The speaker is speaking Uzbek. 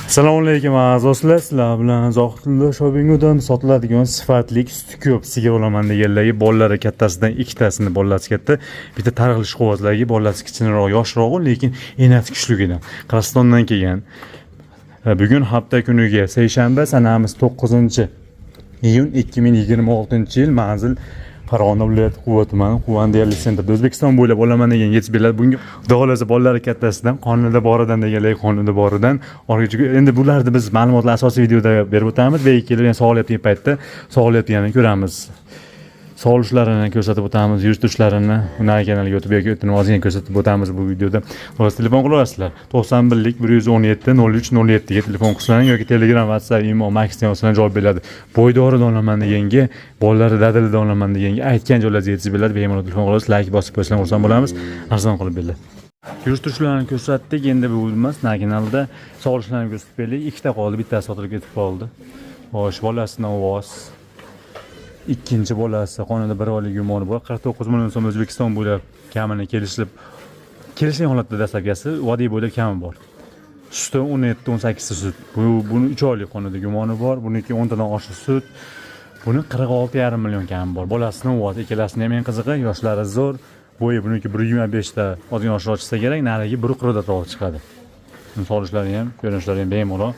Assalomu alaykum aziz do'stlar, sizlar bilan Zohidullo Shopingdan sotiladigan sifatli suti ko'p sigir olaman deganlarga bolalari kattasidan ikkitasini bolasi katta, bitta targ'ilish quvvatlarga bolasi kichikroq, yoshroq, lekin enasi kuchligidan Qirg'izistondan kelgan. Bugun hafta kuniga seshanba, sanamiz 9-iyun 2026-yil, manzil Farg'ona viloyati Quva tumani Quvandiyali sentrda O'zbekiston bo'ylab olaman degan yetib beradi. Bunga xudo bolalari kattasidan qonunda boridan deganlar qonunda boridan endi bularni biz ma'lumotlar asosiy videoda berib o'tamiz va kelib sog'layotgan paytda sog'layotganini ko'ramiz. Sog'lishlarini ko'rsatib o'tamiz, yuritishlarini ular kanaliga o'tib yoki o'tini ko'rsatib o'tamiz bu videoda. O'z telefon qilasizlar. 91 117 03 07 ga telefon qilsanglar yoki Telegram, WhatsApp, imo, Maximdan javob beradi. Bo'ydori olaman deganga, bolalari dadilida olaman deganga aytgan joylarga yetib beradi. Bemalol telefon qilasiz, like bosib qo'ysanglar xursand bo'lamiz. Arzon qilib beradi. Yuritishlarini ko'rsatdik, endi bu emas, kanalda sog'lishlarini ko'rsatib berdik. Ikkita qoldi, bittasi sotilib ketib qoldi. Xo'sh, bolasidan ovoz. Ikkinchi bolasi qonunda 1 oylik gumoni bor. 49 million so'm O'zbekiston bo'ylab kamini kelishgan holatda dastlabkasi vodiy bo'ylab kami bor. Suti 17-18 sut. Buni 3 oylik qonunda gumoni bor. Buniki 10 tadan oshiq sut. Buni 46,5 million kami bor. Bolasini o'g'il, ikkalasini ham eng qizig'i, yoshlari zo'r. Bo'yi buniki 125 ta, ozgina oshiq chiqsa kerak, narigi 140 da to'g'ri chiqadi. Solishlari ham, ko'rinishlari ham bemalol